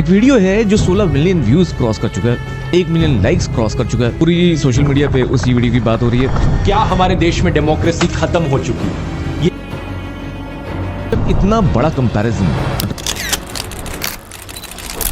एक वीडियो है जो 16 मिलियन व्यूज क्रॉस कर चुका है, 1 मिलियन लाइक्स क्रॉस कर चुका है। पूरी सोशल मीडिया पे उसी वीडियो की बात हो रही है। क्या हमारे देश में डेमोक्रेसी खत्म हो चुकी है? ये इतना बड़ा कंपैरिजन।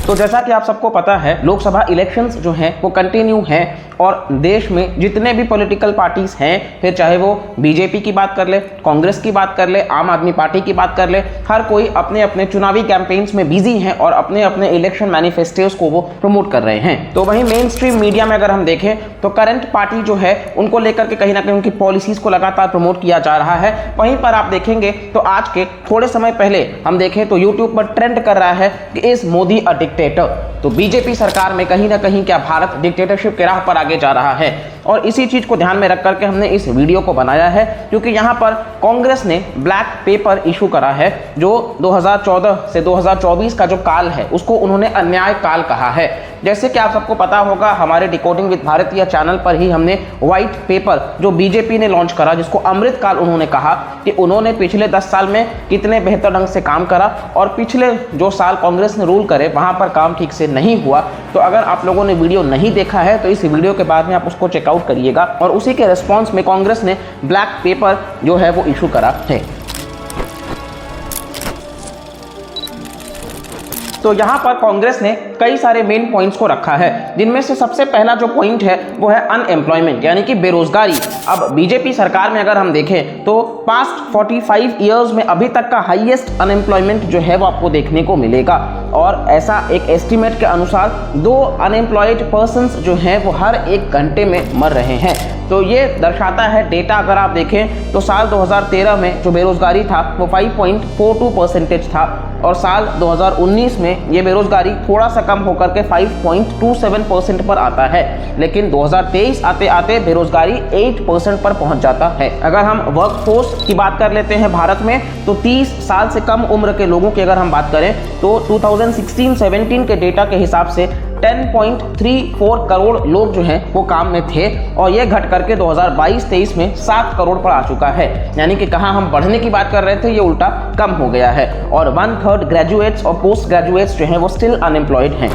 तो जैसा कि आप सबको पता है, लोकसभा इलेक्शंस जो हैं वो कंटिन्यू हैं और देश में जितने भी पॉलिटिकल पार्टीज हैं, फिर चाहे वो बीजेपी की बात कर ले, कांग्रेस की बात कर ले, आम आदमी पार्टी की बात कर ले, हर कोई अपने अपने चुनावी कैंपेन्स में बिजी हैं और अपने अपने इलेक्शन मैनिफेस्टोस को वो प्रमोट कर रहे हैं। तो वहीं मेन स्ट्रीम मीडिया में अगर हम देखें तो करंट पार्टी जो है उनको लेकर के कहीं ना कहीं उनकी पॉलिसीज को लगातार प्रमोट किया जा रहा है। वहीं पर आप देखेंगे तो आज के थोड़े समय पहले हम देखें तो यूट्यूब पर ट्रेंड कर रहा है कि इज मोदी अ डिक्टेटर। तो बीजेपी सरकार में कहीं ना कहीं क्या भारत डिक्टेटरशिप के राह पर आगे जा रहा है, और इसी चीज को ध्यान में रख करके हमने इस वीडियो को बनाया है, क्योंकि यहां पर कांग्रेस ने ब्लैक पेपर इशू करा है जो 2014 से 2024 का जो काल है उसको उन्होंने अन्याय काल कहा है। जैसे कि आप सबको पता होगा, हमारे डिकोडिंग विद भारतीय चैनल पर ही हमने व्हाइट पेपर जो बीजेपी ने लॉन्च करा, जिसको अमृत काल उन्होंने कहा कि उन्होंने पिछले 10 साल में कितने बेहतर ढंग से काम करा और पिछले जो साल कांग्रेस ने रूल करे वहां पर काम ठीक से नहीं हुआ। तो अगर आप लोगों ने वीडियो नहीं देखा है तो इस वीडियो के बाद में आप उसको चेकआउट करिएगा, और उसी के रिस्पॉन्स में कांग्रेस ने ब्लैक पेपर जो है वो इशू करा है। तो यहां पर कांग्रेस ने कई सारे मेन पॉइंट्स को रखा है, जिनमें से सबसे पहला जो पॉइंट है वो है अनएम्प्लॉयमेंट, यानी कि बेरोजगारी। अब बीजेपी सरकार में अगर हम देखें तो पास्ट 45 इयर्स में अभी तक का हाईएस्ट अनएम्प्लॉयमेंट जो है वो आपको देखने को मिलेगा, और ऐसा एक एस्टिमेट के अनुसार 2 अनएम्प्लॉयड पर्सन्स जो हैं वो हर 1 घंटे में मर रहे हैं। तो ये दर्शाता है डेटा, अगर आप देखें तो साल 2013 में जो बेरोजगारी था वो 5.42% था, और साल 2019 में ये बेरोजगारी थोड़ा सा कम होकर के 5.27% पर आता है, लेकिन 2023 आते आते बेरोजगारी 8% पर पहुंच जाता है। अगर हम वर्कफोर्स की बात कर लेते हैं भारत में, तो 30 साल से कम उम्र के लोगों की अगर हम बात करें तो 2016-17 के डेटा के हिसाब से 10.34 करोड़ लोग जो हैं वो काम में थे, और ये घट करके 2022-23 में 7 करोड़ पर आ चुका है। यानी कि कहाँ हम बढ़ने की बात कर रहे थे, ये उल्टा कम हो गया है, और 1/3 ग्रेजुएट्स और पोस्ट ग्रेजुएट्स जो हैं वो स्टिल अनएम्प्लॉयड हैं।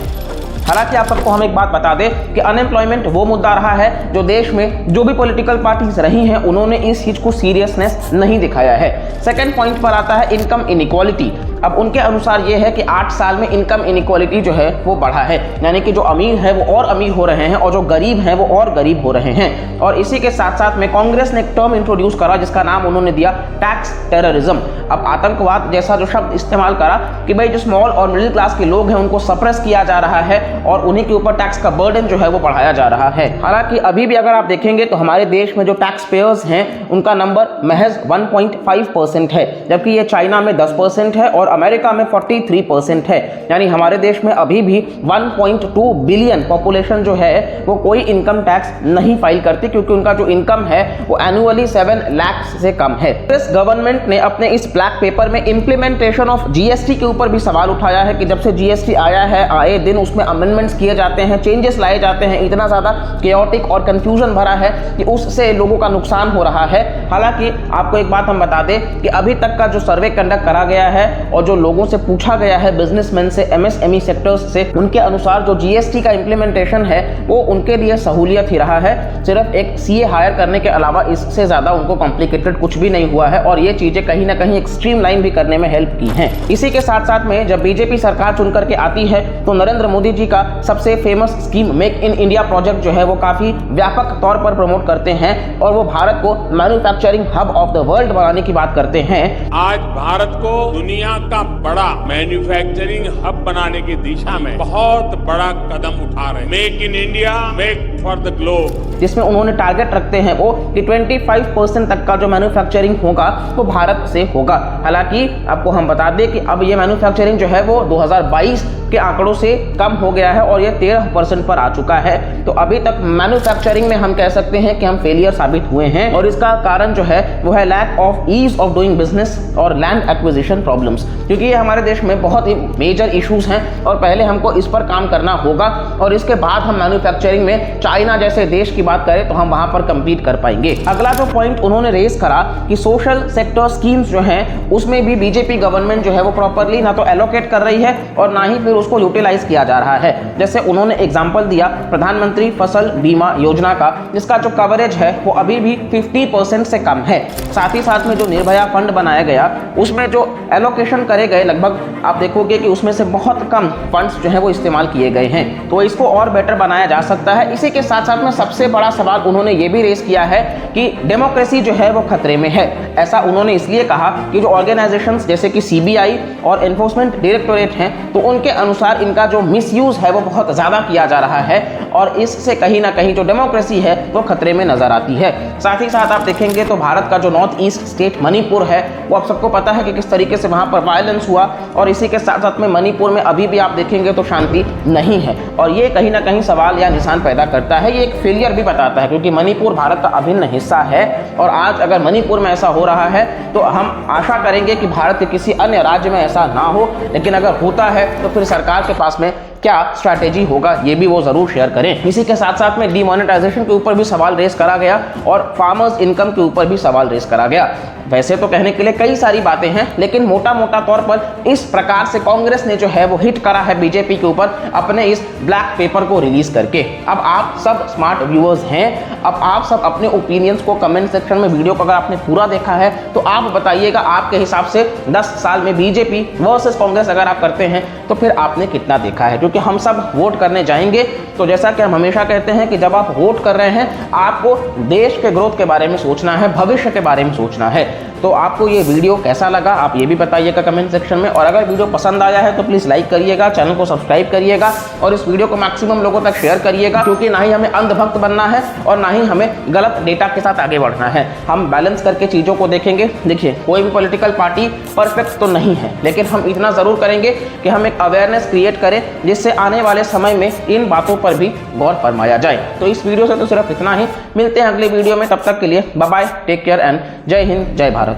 हालांकि आप सबको हम एक बात बता दें कि अनएम्प्लॉयमेंट वो मुद्दा रहा है जो देश में जो भी पॉलिटिकल पार्टीज रही हैं उन्होंने इस चीज को सीरियसनेस नहीं दिखाया है। सेकंड पॉइंट पर आता है इनकम इनइक्वालिटी। अब उनके अनुसार ये है कि 8 साल में इनकम इनइक्वालिटी जो है वो बढ़ा है, यानी कि जो अमीर है वो और अमीर हो रहे हैं और जो गरीब हैं वो और गरीब हो रहे हैं। और इसी के साथ साथ में कांग्रेस ने एक टर्म इंट्रोड्यूस करा जिसका नाम उन्होंने दिया टैक्स टेररिज्म। अब आतंकवाद जैसा जो शब्द इस्तेमाल करा कि भाई जो स्मॉल और मिडिल क्लास के लोग हैं उनको सप्रेस किया जा रहा है और उन्हीं के ऊपर टैक्स का बर्डन जो है वो बढ़ाया जा रहा है। हालांकि अभी भी अगर आप देखेंगे तो हमारे देश में जो टैक्स पेयर्स हैं उनका नंबर महज 1.5% है, जबकि ये चाइना में 10% है और अमेरिका में 43% है। यानी हमारे देश में अभी भी 1.2 बिलियन पॉपुलेशन जो है वो कोई इनकम टैक्स नहीं फाइल करती, क्योंकि उनका जो इनकम है वो एनुअली 7 लाख से कम है। इस गवर्नमेंट ने अपने इस ब्लैक पेपर में इंप्लीमेंटेशन ऑफ जीएसटी के ऊपर भी सवाल उठाया है कि जब से जीएसटी आया है आए दिन उसमें अमेंडमेंट्स किए जाते हैं, चेंजेस लाए जाते हैं, इतना ज्यादा केओटिक और कंफ्यूजन भरा है कि उससे लोगों का नुकसान हो रहा है। हालांकि आपको एक बात हम बता दें कि अभी तक का जो सर्वे कंडक्ट करा गया है और जो लोगों से पूछा गया है, बिजनेसमैन से, एमएसएमई सेक्टर्स से, उनके अनुसार जो जीएसटी का इंप्लीमेंटेशन है वो उनके लिए सहूलियत ही रहा है। सिर्फ एक सीए हायर करने के अलावा इससे ज्यादा उनको कॉम्प्लिकेटेड कुछ भी नहीं हुआ है, और ये चीजें कहीं ना कहीं एक स्ट्रीमलाइन भी करने में हेल्प की हैं। इसी के साथ साथ में जब बीजेपी सरकार चुन करके आती है तो नरेंद्र मोदी जी का सबसे famous scheme make in India project जो है वो काफी व्यापक तौर पर प्रमोट करते हैं और वो भारत को manufacturing hub of the world बनाने की बात करते हैं। आज भारत को दुनिया का बड़ा मैन्युफैक्चरिंग हब बनाने की दिशा में बहुत बड़ा कदम उठा रहे हैं। Make in India, make for the globe, जिसमें उन्होंने टारगेट रखते हैं वो कि 25% तक का जो मैन्युफैक्चरिंग होगा वो भारत से होगा। हालांकि आपको हम बता दें कि अब ये मैन्युफैक्चरिंग जो है वो 2022 के आंकड़ों से कम हो गया है और ये 13% पर आ चुका है। तो अभी तक मैन्युफैक्चरिंग में हम कह सकते हैं कि हम फेलियर साबित हुए हैं, और इसका कारण जो है वो है lack of ease of doing business और लैंड एक्विजिशन प्रॉब्लम्स, क्योंकि ये हमारे देश में बहुत ही मेजर इश्यूज हैं और पहले हमको इस पर काम करना होगा, और इसके बाद हम मैन्युफैक्चरिंग में चाइना जैसे देश की बात करें तो हम वहां पर कंपीट कर पाएंगे। अगला जो पॉइंट उन्होंने रेज करा कि सोशल सेक्टर स्कीम्स जो हैं उसमें भी बीजेपी गवर्नमेंट जो है वो प्रॉपरली ना तो एलोकेट कर रही है और ना ही फिर उसको यूटिलाइज किया जा रहा है। जैसे उन्होंने एग्जाम्पल दिया प्रधानमंत्री फसल बीमा योजना का, जिसका जो कवरेज है वो अभी भी 50% से कम है। साथ ही साथ में जो निर्भया फंड बनाया गया उसमें जो एलोकेशन करे गए लगभग आप देखोगे कि उसमें से बहुत कम फंड्स जो है वो इस्तेमाल किए गए हैं, तो इसको और बेटर बनाया जा सकता है। इसी के साथ साथ में सबसे बड़ा सवाल उन्होंने ये भी रेस किया है कि डेमोक्रेसी जो है वो खतरे में है। ऐसा उन्होंने इसलिए कहा कि जो ऑर्गेनाइजेशंस जैसे कि सीबीआई और एनफोर्समेंट डायरेक्टोरेट हैं, तो उनके अनुसार इनका जो मिसयूज है वो बहुत ज़्यादा किया जा रहा है और इससे कहीं ना कहीं जो डेमोक्रेसी है वो खतरे में नजर आती है। साथ ही साथ आप देखेंगे तो भारत का जो नॉर्थ ईस्ट स्टेट मणिपुर है वो आप सबको पता है कि किस तरीके से वहाँ पर वायलेंस हुआ, और इसी के साथ साथ में मणिपुर में अभी भी आप देखेंगे तो शांति नहीं है, और ये कहीं ना कहीं सवाल या निशान पैदा करता है। ये एक फेलियर भी बताता है क्योंकि मणिपुर भारत का अभिन्न हिस्सा है, और आज अगर मणिपुर में ऐसा हो रहा है तो हम आशा करेंगे कि भारत के किसी अन्य राज्य में ऐसा ना हो, लेकिन अगर होता है तो फिर सरकार के पास में क्या स्ट्रैटेजी होगा ये भी वो जरूर शेयर करें। इसी के साथ साथ में डीमोनेटाइजेशन के ऊपर भी सवाल रेस करा गया और फार्मर्स इनकम के ऊपर भी सवाल रेस करा गया। वैसे तो कहने के लिए कई सारी बातें हैं, लेकिन मोटा मोटा तौर पर इस प्रकार से कांग्रेस ने जो है वो हिट करा है बीजेपी के ऊपर अपने इस ब्लैक पेपर को रिलीज करके। अब आप सब स्मार्ट व्यूअर्स हैं, अब आप सब अपने ओपिनियंस को कमेंट सेक्शन में, वीडियो को अगर आपने पूरा देखा है तो आप बताइएगा आपके हिसाब से 10 साल में बीजेपी वर्सेस कांग्रेस अगर आप करते हैं तो फिर आपने कितना देखा है, क्योंकि हम सब वोट करने जाएंगे। तो जैसा कि हम हमेशा कहते हैं कि जब आप वोट कर रहे हैं आपको देश के ग्रोथ के बारे में सोचना है, भविष्य के बारे में सोचना है। तो आपको ये वीडियो कैसा लगा आप ये भी बताइएगा कमेंट सेक्शन में, और अगर वीडियो पसंद आया है तो प्लीज़ लाइक करिएगा, चैनल को सब्सक्राइब करिएगा और इस वीडियो को मैक्सिमम लोगों तक शेयर करिएगा, क्योंकि ना ही हमें अंधभक्त बनना है और ना ही हमें गलत डेटा के साथ आगे बढ़ना है। हम बैलेंस करके चीज़ों को देखेंगे। देखिए, कोई भी पॉलिटिकल पार्टी परफेक्ट तो नहीं है, लेकिन हम इतना ज़रूर करेंगे कि हम एक अवेयरनेस क्रिएट करें जिससे आने वाले समय में इन बातों पर भी गौर फरमाया जाए। तो इस वीडियो से तो सिर्फ इतना ही, मिलते हैं अगले वीडियो में, तब तक के लिए bye bye, take care and जय हिंद, जय भारत।